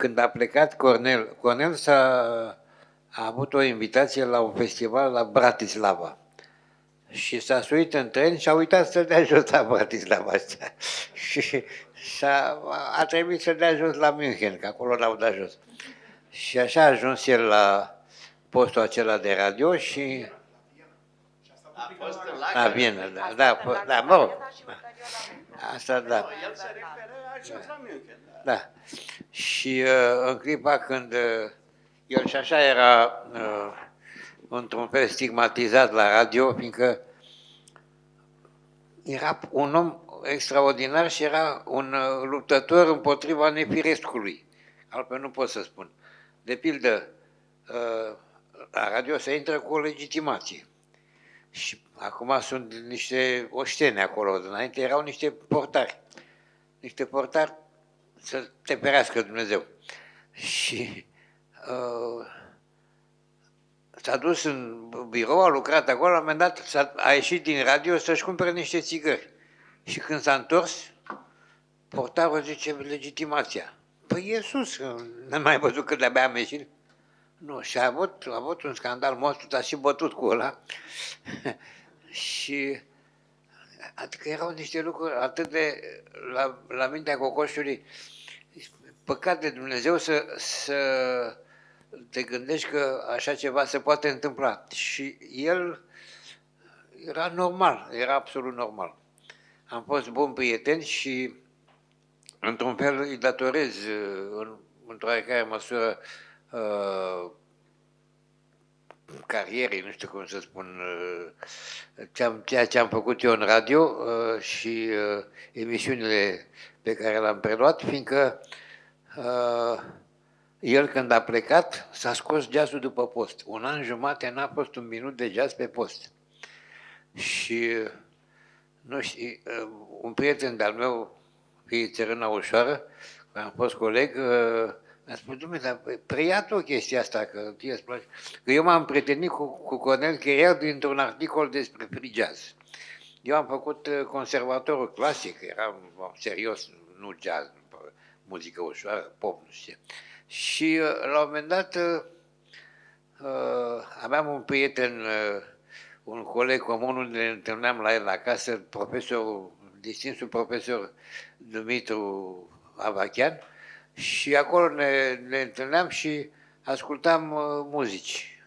când a plecat Cornel a avut o invitație la un festival la Bratislava. Și s-a suit în tren și a uitat să dea jos la Bratislava astea. Și a trebuit să dea jos la München, că acolo l-au dat jos. Și așa a ajuns el la postul acela de radio și... A fost în La Viena, da, mă rog. Asta da. El se referă, a ajuns la München. Da. Și în clipa când el și așa era într-un fel stigmatizat la radio, fiindcă era un om extraordinar și era un luptător împotriva nefirescului. Altfel nu pot să spun. De pildă, la radio se intră cu o legitimație. Și acum sunt niște oșteni acolo. Înainte erau niște portari. Niște portari să te ferească Dumnezeu. Și s-a dus în birou, a lucrat acolo, la un moment dat a ieșit din radio să-și cumpere niște țigări. Și când s-a întors, portarul zice, legitimația. Păi Iisus, n-am mai văzut că de-abia am ieșit. Nu, și a avut un scandal monstru, dar și bătut cu ăla. Și adică erau niște lucruri atât de la mintea cocoșului. Păcat de Dumnezeu să te gândești că așa ceva se poate întâmpla. Și el era normal, era absolut normal. Am fost buni prieteni și într-un fel îi datorez într-o oarecare măsură carierei, nu știu cum să spun, ceea ce am făcut eu în radio și emisiunile pe care le-am preluat, fiindcă el când a plecat s-a scos jazzul după post. Un an jumate n-a fost un minut de jazz pe post. Și nu știu, un prieten de-al meu, fie Țărâna Ușoară, când am fost coleg, mi-a spus, Dumnezeu, dar preia tu chestia asta, că ție îți place. Că eu m-am prietenit cu Cornel Chiriac dintr-un articol despre free jazz. Eu am făcut conservatorul clasic, eram serios, nu jazz, muzică ușoară, pop, nu știu. Și la un moment dat aveam un prieten, un coleg comun, unde ne întâlneam la el acasă, distinsul profesor Dumitru Avachian, și acolo ne întâlneam și ascultam muzici.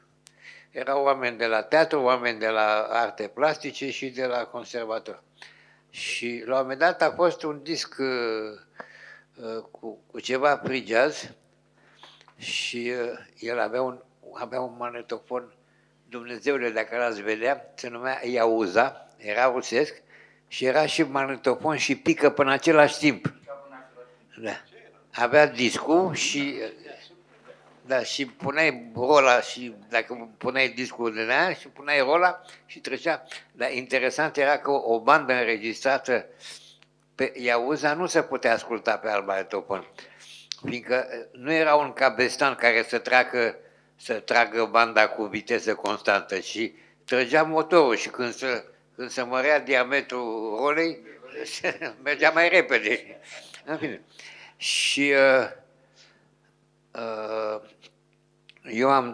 Erau oameni de la teatru, oameni de la arte plastice și de la conservator. Și la un moment dat a fost un disc cu ceva free jazz și el avea un magnetofon, Dumnezeule, dacă l-ați vedea, se numea Iauza, era rusesc și era și magnetofon și pică până același timp. Da. Avea discul și da, și puneai rola și dacă puneai discul din aia și puneai rola și trecea. Dar interesant era că o bandă înregistrată pe Iauza nu se putea asculta pe alt magnetofon, fiindcă nu era un cabestan care să tragă banda cu viteză constantă, și trăgea motorul și când se mărea diametrul rolei, mergea mai repede. În fine. Și eu am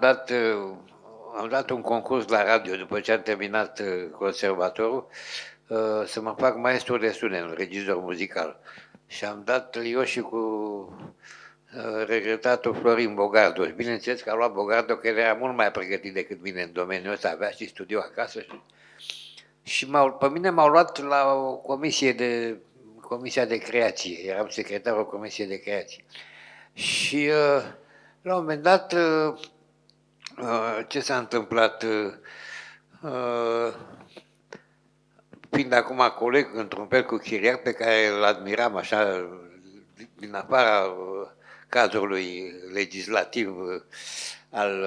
dat un concurs la radio după ce am terminat conservatorul să mă fac maestru de sunet, regizor muzical. Și am dat eu și cu regretatul Florin Bogardo. Și bineînțeles că a luat Bogardo, că era mult mai pregătit decât mine în domeniul ăsta, avea și studiu acasă. Și pe mine m-au luat la o comisia de creație. Eram secretarul comisiei de creație. Și la un moment dat, ce s-a întâmplat? Fiind acum coleg într-un fel cu Chiriac, pe care îl admiram așa din afara cadrului legislativ al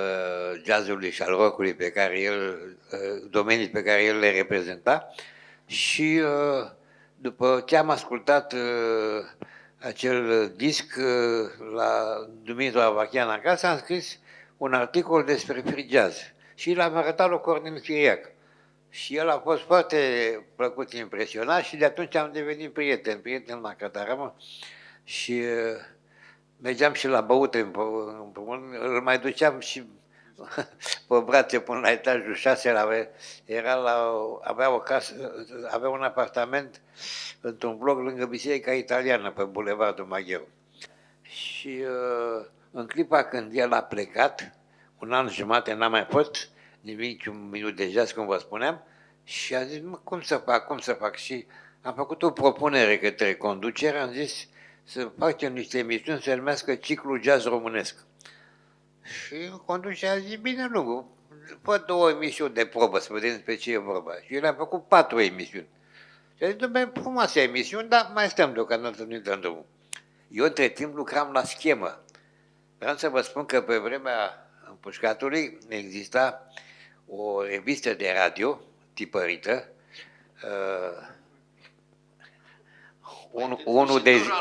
jazzului și al rockului domenii pe care el le reprezenta, și după ce am ascultat acel disc la Dumitru Avachian acasă, am scris un articol despre free jazz și l-am arătat lui Cornel Chiriac. Și el a fost foarte plăcut impresionat și de atunci am devenit prieten la Cataramă. Și mergeam și la băut îl mai duceam și pe brațe până la etajul 6, avea o casă, avea un apartament într-un bloc lângă Biserica Italiană, pe Bulevardul Maghieu. Și în clipa când el a plecat, un an jumate n-a mai fost nimic, un minut de jazz, cum vă spuneam, și a zis, cum să fac? Și am făcut o propunere către conducere, am zis să facem niște emisiuni, se numească Ciclul Jazz Românesc. Și conducerea a zis, bine, nu, fă 2 emisiuni de probă, să vedem despre ce e vorba. Și eu le-am făcut 4 emisiuni. Și a zis, dom'le, frumoase emisiuni, dar mai stăm deocamdată, nu dăm drumul. Eu între timp lucram la schemă. Vreau să vă spun că pe vremea împușcatului exista o revistă de radio tipărită.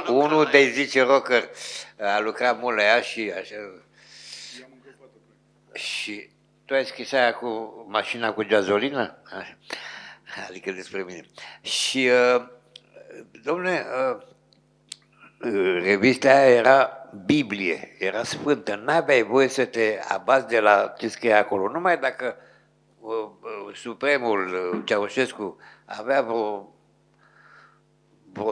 Unul de zice rocker a lucrat mult la ea și așa. Și tu ai scris aia cu mașina cu gazolină? Așa. Adică despre mine. Și, dom'le, revista aia era Biblie, era sfântă, n-aveai voie să te abazi de la ce scrie acolo. Numai dacă Supremul Ceaușescu avea vreo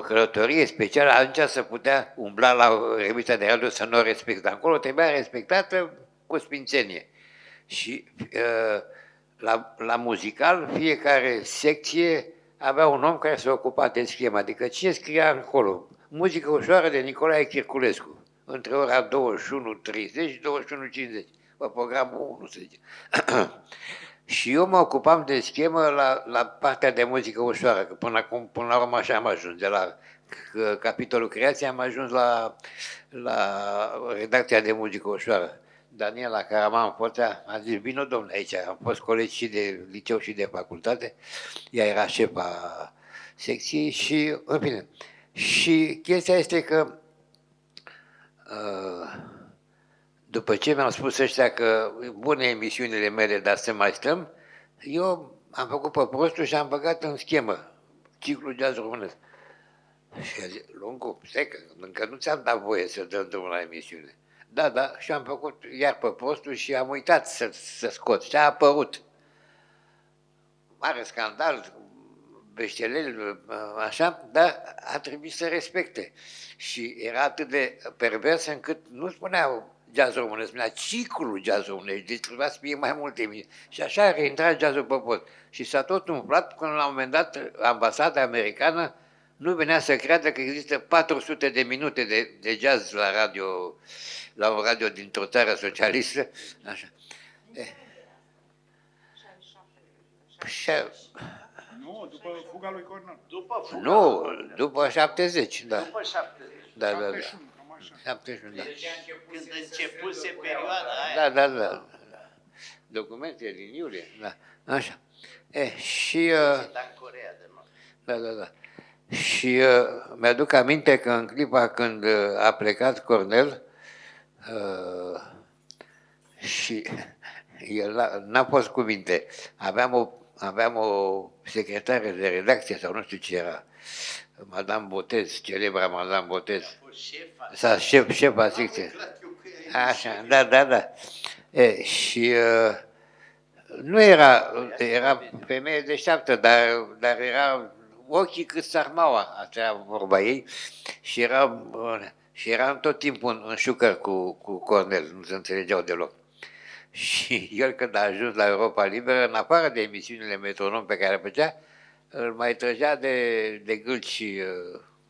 călătorie specială, atunci se putea umbla la revista de radio să nu o respecte. Acolo trebuia respectată cu sfințenie. Și la muzical, fiecare secție avea un om care se ocupa de schemă, adică ce scria acolo? Muzică ușoară de Nicolae Chirculescu, între ora 21:30 și 21:50, pe programul 1, să zice. Și eu mă ocupam de schemă la partea de muzică ușoară, că până la urmă așa am ajuns. De la capitolul creație am ajuns la redacția de muzică ușoară. Daniela Caraman Foțea a zis, vină domnule aici, am fost colegi și de liceu și de facultate, ea era șefa secției și, în fine. Și chestia este că după ce mi-au spus ăștia că bune emisiunile mele, dar să mai stăm, eu am făcut pe prostul și am băgat în schemă Ciclul Jazz Românesc. Și a zis, Lungu, stai că încă nu ți-am dat voie să dăm drumul la emisiune. Da, și am făcut iar pe prostul și am uitat să scot. Și a apărut. Mare scandal, beștelel, așa, dar a trebuit să respecte. Și era atât de pervers încât nu spuneau jazz românesc, spunea ciclul jazz românesc, deci trebuia să fie mai multe emisiuni. Și așa a reintrat jazzul pe post. Și s-a tot umflat până la un moment dat ambasada americană nu venea să creadă că există 400 de minute de jazz la radio, la un radio dintr-o țară socialistă. Așa. Nu, după fuga lui Cornel. Nu, după 70, da. După 70. Da. 71, cam așa. 71, da. Când începuse perioada aia. Da. Documente din iulie, da. Așa. Și... în Coreea de Nord. Da. Și mi-aduc aminte că în clipa când a plecat Cornel și el n-a fost cu minte. Aveam o secretară de redacție sau nu știu ce era, Madame Botez, celebra Madame Botez. Sau șefa secției. Așa, da. Și nu era femeie deșteaptă, dar era ochii cât sarmaua, asta era vorba ei, și era tot timpul în șucăr cu Cornel, nu se înțelegeau deloc. Și el când a ajuns la Europa Liberă, în afară de emisiunile Metronom pe care făcea, îl mai trăgea de gâlci,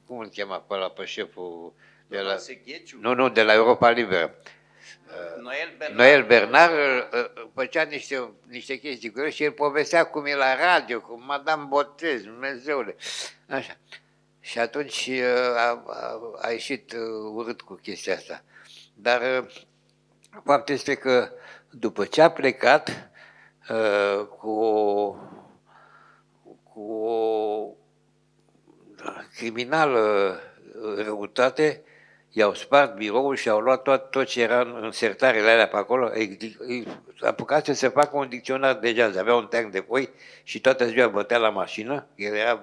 cum îl chema pe ăla, pe șeful de la... Nu, de la Europa Liberă. Noel Bernard făcea niște chestii cu el și el povestea cum e la radio, cu Madame Botez, Dumnezeule. Așa. Și atunci a ieșit urât cu chestia asta. Dar faptul este că după ce a plecat cu o criminală răutate, i-au spart biroul și au luat tot ce era în sertarele alea pe acolo, apucat să se facă un dicționar de jazz, avea un teanc de foi și toată ziua bătea la mașină, el era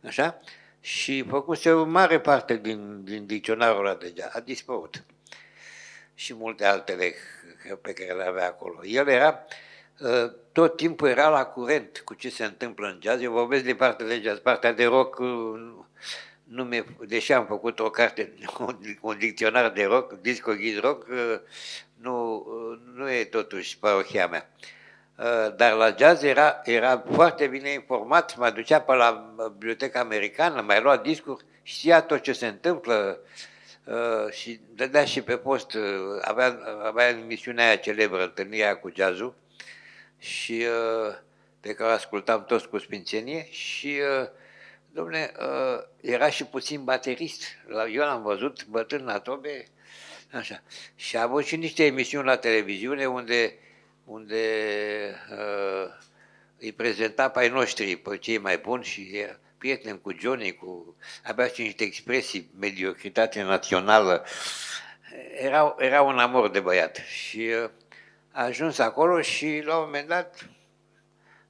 așa, și făcuse o mare parte din dicționarul ăla de jazz, a dispărut. și multe altele pe care le avea acolo. El era, tot timpul era la curent cu ce se întâmplă în jazz. Eu vorbesc de partea de jazz, partea de rock, deși am făcut o carte, un dicționar de rock, disco ghiz rock, nu e totuși parohia mea. Dar la jazz era foarte bine informat, mă ducea pe la Biblioteca Americană, mai lua discuri, știa tot ce se întâmplă și dădea și pe post, avea emisiunea aia celebră, Întâlnirea cu jazzul, și pe care o ascultam toți cu sfințenie și, dom'le, era și puțin baterist. Eu l-am văzut bătând la tobe, așa. Și a avut și niște emisiuni la televiziune unde îi prezenta pe ai noștri, pe cei mai buni și prieten cu Johnny, avea și niște expresii, mediocritate națională. Era un amor de băiat și a ajuns acolo și la un moment dat,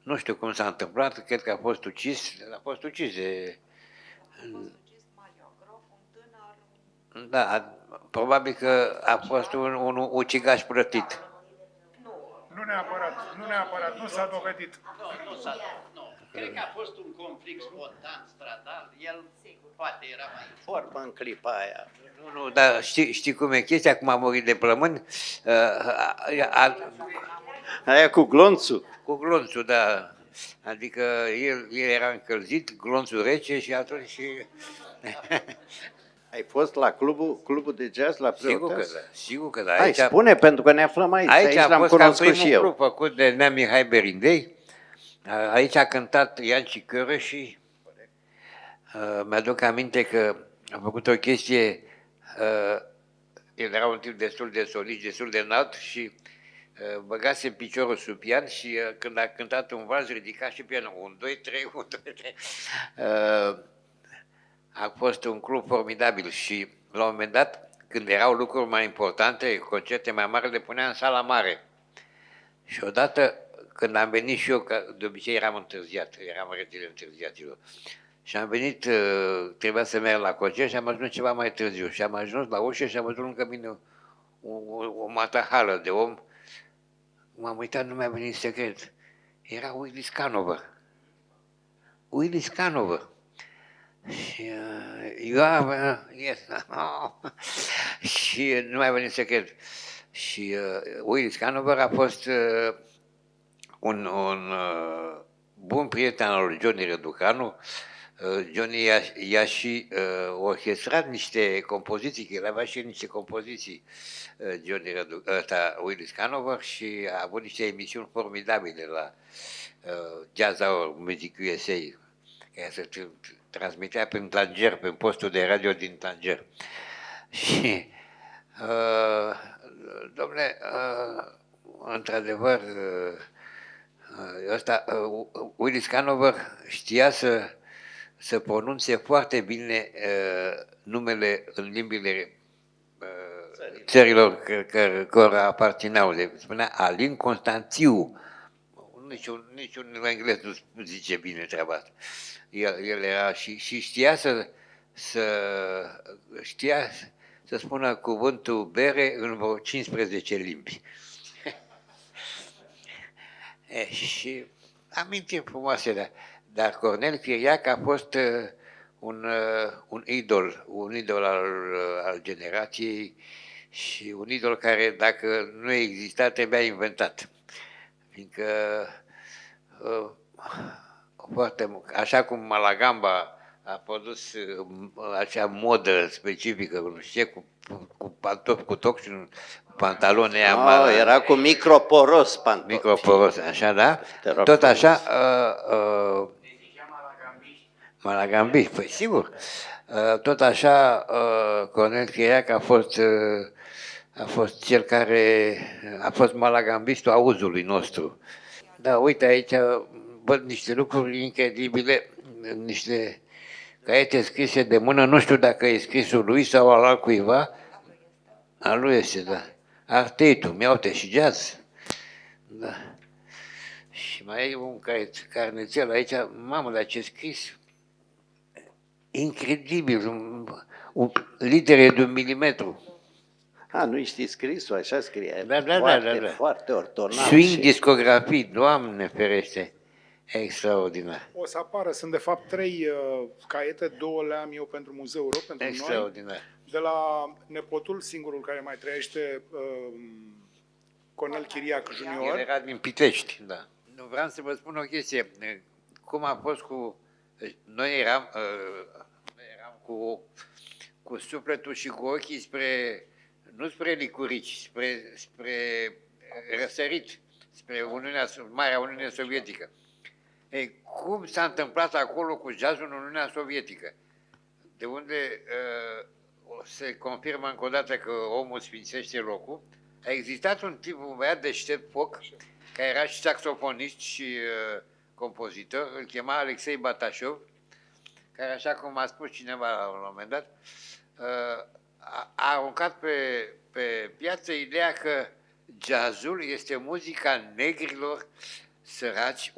nu știu cum s-a întâmplat, cred că a fost ucis de... Da, probabil că a fost un ucigaș plătit. Nu neapărat, nu s-a dovedit. Nu. Cred că a fost un conflict spontan, stradal. El poate era mai în formă în clipa aia. Nu, dar știi cum e chestia? Cum a murit de plămâni? Aia cu glonțul. Cu glonțul, da. Adică el era încălzit, glonțul rece și atunci... Ai fost la clubul de jazz la Preoteas? Sigur că da. Hai, spune, pentru că ne aflăm aici. Aici l-am cunoscut și eu. Club făcut de Nea Mihai Berindei. Aici a cântat Ian Cicără și mi-aduc aminte că a făcut o chestie, el era un tip destul de solid, destul de înalt și băgase piciorul sub pian și când a cântat un vals ridica și pianul. 1, 2, 3, 1, 2, 3. A fost un club formidabil și la un moment dat, când erau lucruri mai importante, concerte mai mari, le punea în sala mare. Și odată, când am venit și eu, că de obicei eram întârziat, eram regele întârziatilor, și am venit, trebuia să merg la concert și am ajuns ceva mai târziu. Și am ajuns la ușă și am văzut lângă mine o matahală de om. M-am uitat, nu mi-a venit secret. Era Willy Scanover. Willy Scanover. Și și nu mai venit secret. Și Willy Scanover a fost un bun prieten al lui Johnny Răducanu. Johnny i-a și orchestrat niște compoziții, că el avea și niște compoziții, Willy Scanover, și a avut niște emisiuni formidabile la Jazz Hour, Music USA, care se transmitea prin Tanger, prin postul de radio din Tanger. Și, dom'le, într-adevăr, Willy Scanover știa să pronunțe foarte bine numele în limbile țărilor care aparțineau. Spunea Alin Constanțiu. Niciun englez nu zice bine treaba asta. El era și știa să spună cuvântul bere în vreo 15 limbi. Și amintiri frumoase, dar Cornel Chiriac a fost un idol al generației și un idol care, dacă nu exista, trebuia inventat. Fiindcă așa cum Malagamba a produs acea modă specifică, nu știu, cu pantofi cu toc și un pantalon era cu microporos pantofi. Microporos, așa, da? Tot așa, Malagambiști, păi sigur. Tot așa, Cornel Chiriac a fost cel care a fost malagambistul auzului nostru. Da, uite, aici văd niște lucruri incredibile, niște caiete scrise de mână, nu știu dacă e scrisul lui sau al altcuiva. Al lui este, da. Arteitul, mi-aute și jazz. Da. Și mai e un carnețel aici, mamă, dar ce scris. Incredibil, litere de 1 milimetru. Nu știi scrisul, așa scrie. Da. Foarte ortonat. Swing discografii, Doamne ferește, extraordinar, O să apară, sunt de fapt 3 caiete, 2 le am eu pentru Muzeul Rock, pentru noi. extraordinar. De la nepotul, singurul care mai trăiește, Cornel Chiriac El Junior. era din Pitești, da. Nu, vreau să vă spun o chestie. Cum a fost cu... Noi eram cu sufletul și cu ochii nu spre licurici, spre răsărit, spre Marea Uniune Sovietică. Ei, cum s-a întâmplat acolo cu jazzul în Uniunea Sovietică? De unde se confirmă încă o dată că omul sfințește locul. A existat un tip, un băiat deștept, foc, care era și saxofonist și compozitor, îl chema Alexei Batașov, care, așa cum a spus cineva la un moment dat, a aruncat pe piață ideea că jazzul este muzica negrilor săraci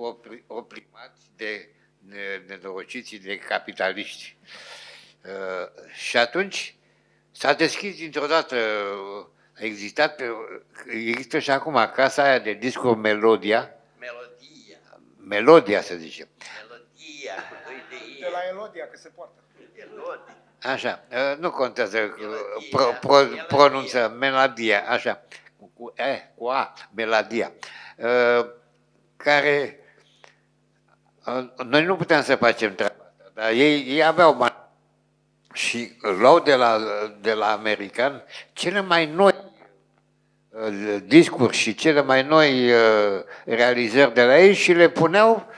oprimați de nenorociții, de capitaliști. Și atunci s-a deschis dintr-o dată, există și acum casa aia de disco Melodia se zice. Melodia, cu 2 de De la Elodia, că se poartă. Melodia. Așa, nu contează pronunță, Melodia, așa, cu A, Melodia, care noi nu puteam să facem treaba asta, dar ei aveau bani și luau de la american cele mai noi discuri și cele mai noi realizări de la ei și le puneau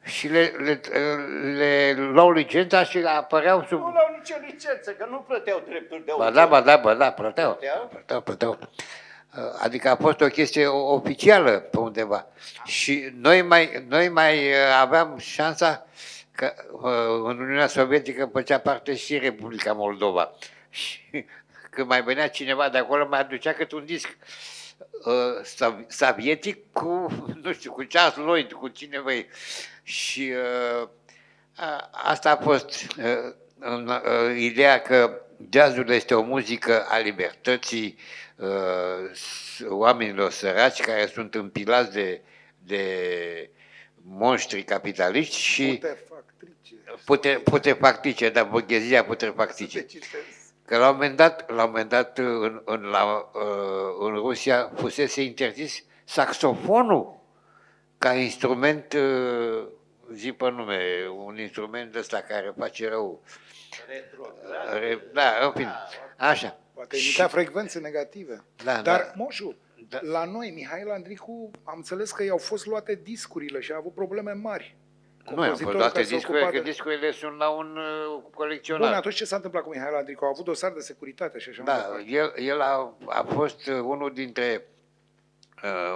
și le luau licența și apăreau sub... Nu luau nicio licență, că nu plăteau drepturi de autor. Ba da, plăteau. Adică a fost o chestie oficială pe undeva. Și noi mai aveam șansa că în Uniunea Sovietică făcea parte și Republica Moldova. Și când mai venea cineva de acolo, mai aducea câte un disc sovietic cu, nu știu, cu Charles Lloyd, cu cine vrei. Și asta a fost ideea că jazzul este o muzică a libertății oamenilor săraci care sunt împilați de monștri capitaliști și putrefactice, dar burghezia putrefactice. Că la un moment dat în Rusia fusese interzis saxofonul ca instrument, zi pe nume, un instrument ăsta care face rău. Da, în fine, așa. Poate imita frecvențe negative. Da, Dar, Moșu, la noi, Mihail Andricu, am înțeles că i-au fost luate discurile și a avut probleme mari. Nu am fost luate discurile, că discurile sunt la un colecționar. Bun, atunci ce s-a întâmplat cu Mihail Andricu? A avut dosar de securitate și așa mai departe. El a fost unul dintre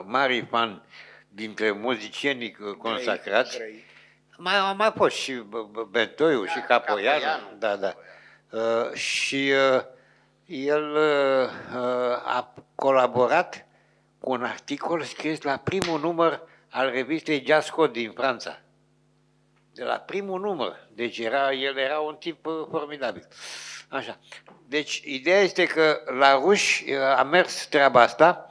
marii fani, dintre muzicienii consacrați. Mai a fost și Bentoiu și Capoianu. Da. Și el a colaborat cu un articol scris la primul număr al revistei Jazz Code din Franța. De la primul număr. Deci el era un tip formidabil. Așa. Deci ideea este că la ruși a mers treaba asta,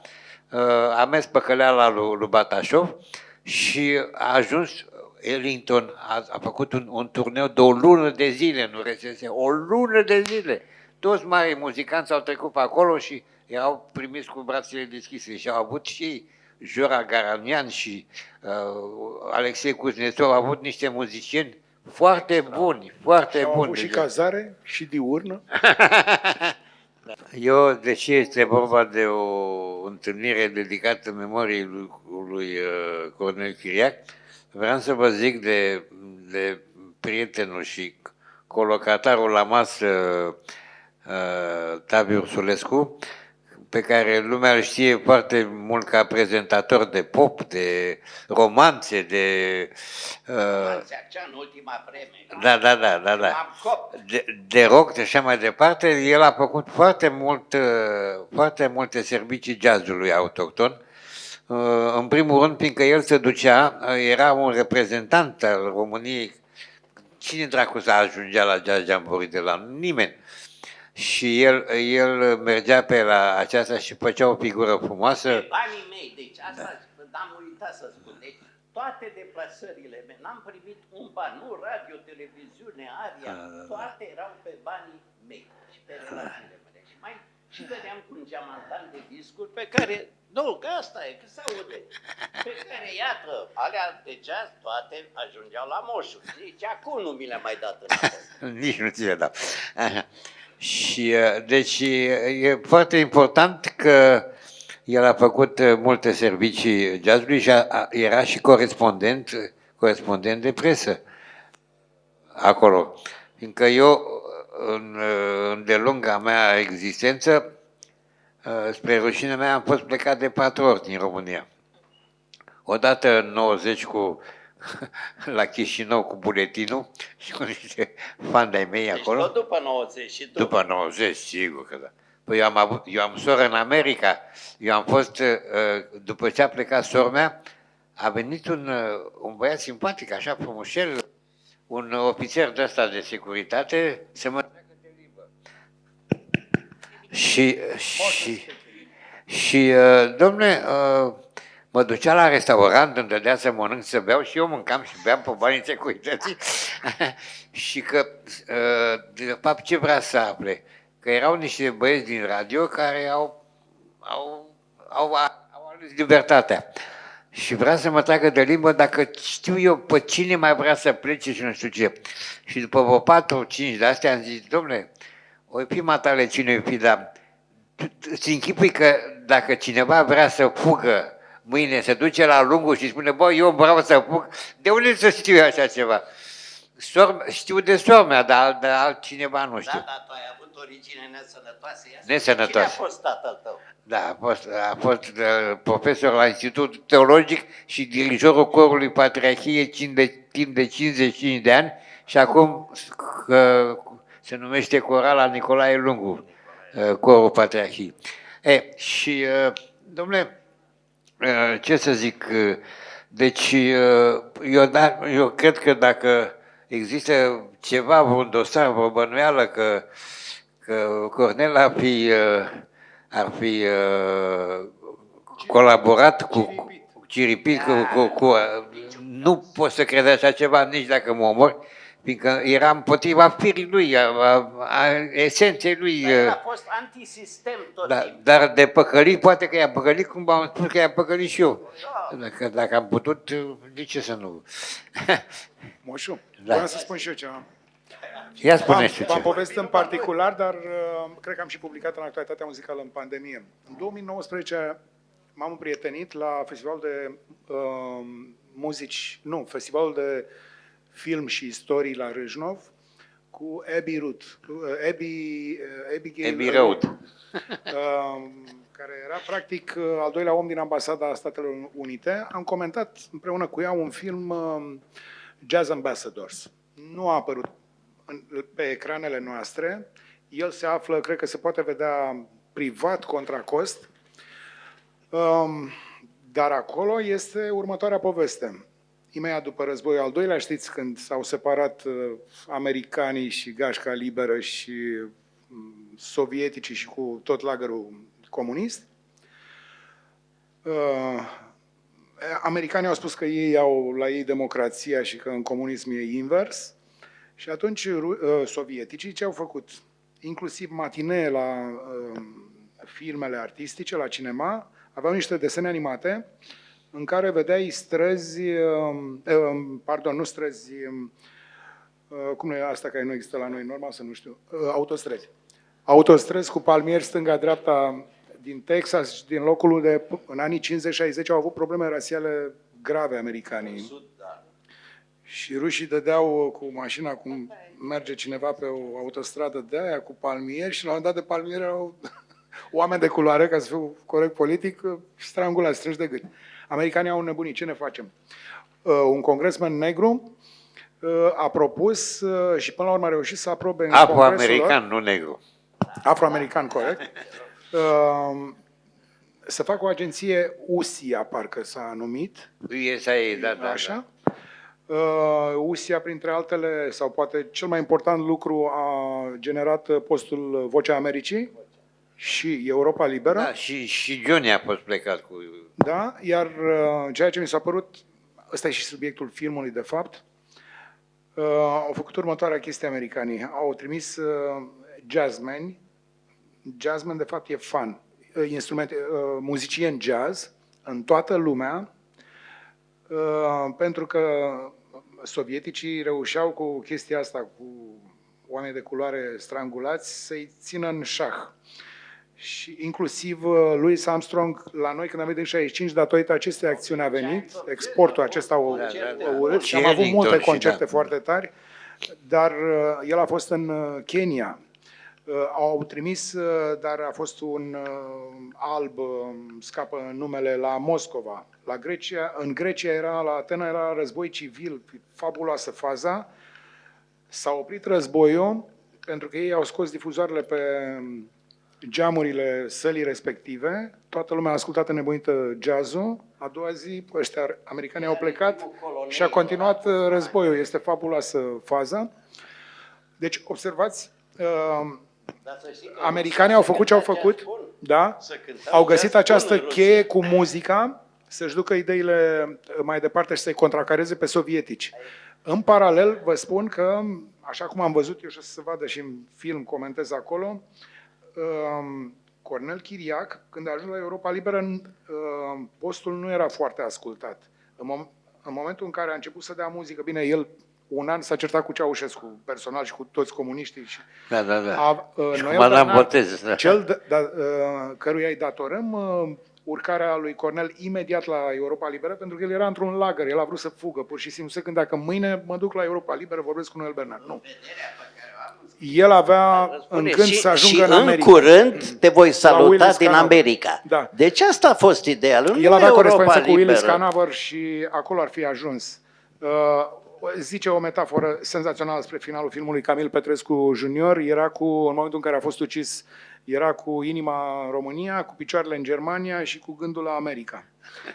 a mers pe căleala lui Batașov și a ajuns Ellington, a făcut un turneu de o lună de zile în URSS, o lună de zile. Toți mari muzicanți au trecut pe acolo și erau primiți cu brațele deschise și au avut și Jora Garanian și Alexei Kuznetsov, au avut niște muzicieni foarte buni, foarte buni. Au avut și cazare și diurnă. Eu, deși este vorba de o întâlnire dedicată memoriei lui Cornel Chiriac, vreau să vă zic de prietenul și colocatarul la masă Tavi Ursulescu, pe care lumea îl știe foarte mult ca prezentator de pop, de romanțe, de... în ultima vreme. Da. De rock și așa mai departe. El a făcut foarte multe servicii jazzului autohton. În primul rând, fiindcă el se ducea, era un reprezentant al României. Cine dracu să ajungea la Jazz Jamboree de la nimeni? Și el mergea pe la aceasta și făcea o figură frumoasă. Banii mei, deci asta am uitat să spun. Deci toate deplasările mele, n-am primit un ban, nu radio, televiziune, aria, toate erau pe banii mei și pe relațiile mele. Și mai și vedeam cu un geamantan de discuri pe care, nu, că asta e, că se aude, pe care, iată, alea de jazz, toate ajungeau la moșul. Nici acum nu mi le-a mai dat înapoi. Nici nu ți le dau. Așa. Și deci e foarte important că el a făcut multe servicii jazzului și era și corespondent de presă acolo. Fiindcă eu, de lunga mea existență, spre rușinea mea, am fost plecat de 4 ori din România. Odată în 90 la Chișinău cu buletinul și cu niște fani de-ai mei Deci acolo. tot după 90 și După 90, sigur că da. Păi eu am soră în America. Eu am fost, după ce a plecat sora mea, a venit un băiat simpatic, așa frumușel, un ofițer de ăsta de securitate, să mă treacă de limbă. Și dom'le, mă ducea la restaurant, îmi dădea să mănânc, să beau și eu mâncam și beam pe banii securității. Și că, de fapt, ce vrea să afle? Că erau niște băieți din radio care au ales libertatea. Și vrea să mă tragă de limbă dacă știu eu pe cine mai vrea să plece și nu știu ce. Și după vreo 4-5 de astea am zis, dom'le, oi fi matale cine oi fi, dar îți închipui că dacă cineva vrea să fugă mâine, se duce la lungul și spune, bă, eu vreau să fug, de unde să știu eu așa ceva? Știu de sora mea, dar de altcineva nu știu. Da, dar tu ai avut origine nesănătoasă. Nesănătoasă. Cine a fost tatăl tău? Da, a fost profesor la Institutul Teologic și dirijorul corului Patriarhiei timp de 55 de ani și acum se numește Corala Nicolae Lungu, corul Patriarhiei. Și, dom'le, ce să zic, deci eu cred că dacă există ceva, vreun dosar, vreo bănuială că Cornel ar fi colaborat cu ciripit, nu pot să cred așa ceva nici dacă mă omor, fiindcă era împotriva firii lui, a esenței lui. Dar a fost antisistem tot timpul. Dar de păcălit, poate că i-a păcălit, cum am spus că i-a păcălit și eu. Dacă am putut, de ce să nu? Moșu, vreau să spun și eu ceva. Ia spune și V-am ce. povestit în particular, dar cred că am și publicat în actualitatea muzicală în pandemie. În 2019 m-am împrietenit la festivalul de festivalul de film și istorii la Râșnov cu Abbey Road. Care era practic al doilea om din Ambasada Statelor Unite. Am comentat împreună cu ea un film Jazz Ambassadors. Nu a apărut pe ecranele noastre. El se află, cred că se poate vedea privat, contra cost. Dar acolo este următoarea poveste. Imediat după războiul al doilea, știți, când s-au separat americanii și gașca liberă și sovieticii și cu tot lagărul comunist, americanii au spus că ei au la ei democrația și că în comunism e invers. Și atunci sovieticii ce au făcut? Inclusiv matinee la filmele artistice, la cinema, aveau niște desene animate în care vedeai străzi, nu străzi, cum e asta care nu există la noi, normal să nu știu, autostrăzi. Autostrăzi cu palmieri stânga-dreapta din Texas și din locul unde în anii 50-60 au avut probleme rasiale grave americanii. Și rușii dădeau cu mașina, cum merge cineva pe o autostradă de aia, cu palmieri, și la un moment dat de palmieri erau oameni de culoare, ca să fiu corect politic, strangulați, strânși de gât. Americanii au nebunit. Ce ne facem? Un congresman negru a propus și până la urmă a reușit să aprobe în Afroamerican, nu negru. Afroamerican, corect. Să facă o agenție USIA, parcă s-a numit. USAID, da. Așa. USIA, printre altele, sau poate cel mai important lucru, a generat postul Vocea Americii și Europa Liberă. Da, și Johnny a fost plecat cu... Da, iar ceea ce mi s-a părut, ăsta e și subiectul filmului de fapt, au făcut următoarea chestie americanii. Au trimis jazzmeni. Jazzman de fapt e fan, muzicieni jazz în toată lumea, pentru că sovieticii reușeau cu chestia asta, cu oameni de culoare strangulați, să-i țină în șah. Și inclusiv Louis Armstrong, la noi când am venit în 65, datorită acestei acțiuni a venit, exportul acesta a urât și am avut multe concerte foarte tari, dar el a fost în Kenya. Au trimis, dar a fost un alb, scapă numele, la Moscova. La Grecia, în Grecia era, la Atena era război civil, fabuloasă faza. S-a oprit războiul pentru că ei au scos difuzoarele pe geamurile sălii respective. Toată lumea a ascultat înnebunită jazzul. A doua zi, ăștia americanii au plecat și a continuat războiul. Este fabuloasă faza. Deci, observați, americanii au făcut ce au făcut, da? Au găsit această cheie cu muzica să-și ducă ideile mai departe și să-i contracareze pe sovietici. În paralel, vă spun că, așa cum am văzut eu și o să se vadă și în film, comentez acolo, Cornel Chiriac, când a ajuns la Europa Liberă, postul nu era foarte ascultat. În momentul în care a început să dea muzică, bine, el un an s-a certat cu Ceaușescu personal și cu toți comuniștii. Și Da. Și cu Noel Madame Bernard, Botez. Da. cel căruia îi datorăm urcarea lui Cornel imediat la Europa Liberă, pentru că el era într-un lagăr, el a vrut să fugă, pur și simplu se gândea că mâine mă duc la Europa Liberă, vorbesc cu Noel Bernard. Nu. El avea în gând să ajungă în America. Și în curând te voi saluta Willis din Canaver. America. Da. Deci asta a fost ideea lui. El avea Europa corespondență cu Willis liberă. Canaver și acolo ar fi ajuns. Zice o metaforă senzațională spre finalul filmului Camil Petrescu Junior. Era în momentul în care a fost ucis, era cu inima în România, cu picioarele în Germania și cu gândul la America.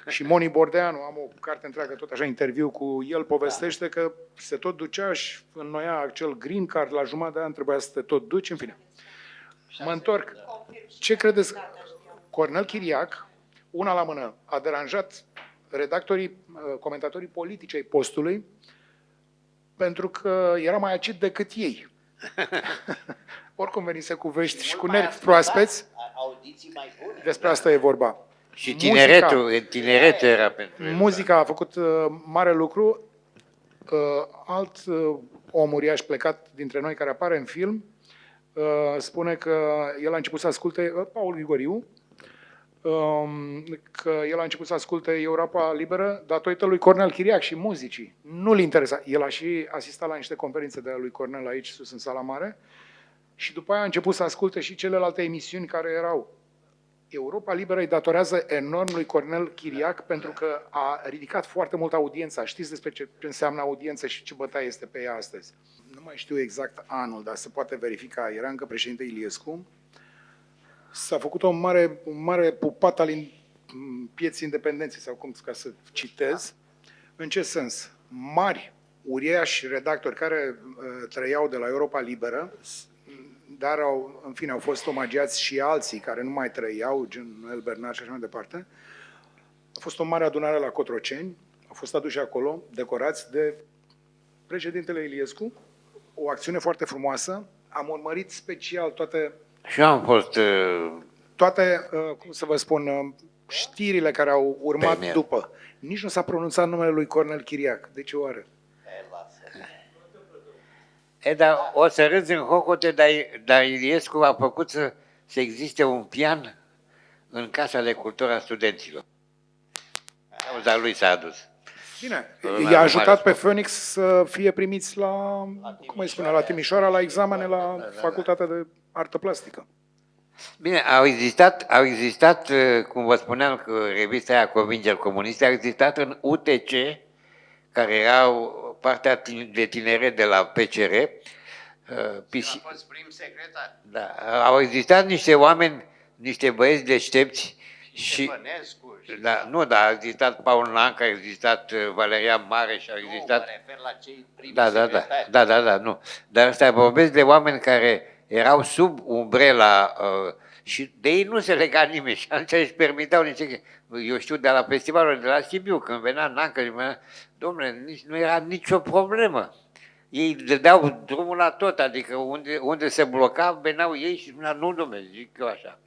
Și Moni Bordeanu, am o carte întreagă, tot așa, interviu cu el, povestește că se tot ducea și înnoia acel green card, la jumătate de an trebuia să te tot duci, în fine. Mă întorc. Ce credeți? Cornel Chiriac, una la mână, a deranjat redactorii, comentatorii politici ai postului, pentru că era mai acid decât ei. Oricum venise cu vești și cu nervi proaspeți, despre asta e vorba. Și tineretul era pentru el. Muzica a făcut mare lucru. Alt om uriaș plecat dintre noi care apare în film spune că el a început să asculte, Paul Grigoriu, că el a început să asculte Europa Liberă datorită lui Cornel Chiriac și muzicii. Nu-l interesa. El a și asistat la niște conferințe de lui Cornel aici, sus în sala mare, și după aia a început să asculte și celelalte emisiuni care erau. Europa Liberă îi datorează enorm lui Cornel Chiriac pentru că a ridicat foarte mult audiența. Știți despre ce înseamnă audiență și ce bătaie este pe ea astăzi. Nu mai știu exact anul, dar se poate verifica. Era încă președinte Iliescu. S-a făcut un mare pupat al pieții independenței, sau cum ca să citez. În ce sens? Mari, uriași redactori care trăiau de la Europa Liberă, dar au fost omagiați și alții care nu mai trăiau, gen Noel Bernard și așa mai departe. A fost o mare adunare la Cotroceni, au fost aduși acolo, decorați de președintele Iliescu, o acțiune foarte frumoasă. Am urmărit special toate... Și eu am fost... Toate, cum să vă spun, știrile care au urmat după. Nici nu s-a pronunțat numele lui Cornel Chiriac. De ce oară? Dar o să râzi în hohote, dar Iliescu a făcut să existe un pian în Casa de Cultură a Studenților. Cauza lui s-a adus. Bine, i-a ajutat pe Phoenix să fie primiți la Timișoara, la examene la Facultatea de Artă Plastică. Bine, au existat, cum vă spuneam, că revista aia Convingeri Comuniste, au existat în UTC, care erau partea de tineret de la PCR. A fost prim secretar. Da, au existat niște oameni, niște băieți deștepți Și, Ștefănescu și da, nu, dar a existat Paul Nanca, a existat Valerian Mare și a nu, existat... mă refer la cei primi Da, secretari. da, nu. Dar ăsta vorbesc de oameni care erau sub umbrela și de ei nu se lega nimeni și atunci își permiteau nici... Eu știu de la festivalul de la Sibiu, când venea Nancă și venea, domnule, nu era nicio problemă. Ei dădeau drumul la tot, adică unde se bloca, veneau ei și spunea, nu, domnule, zic eu așa.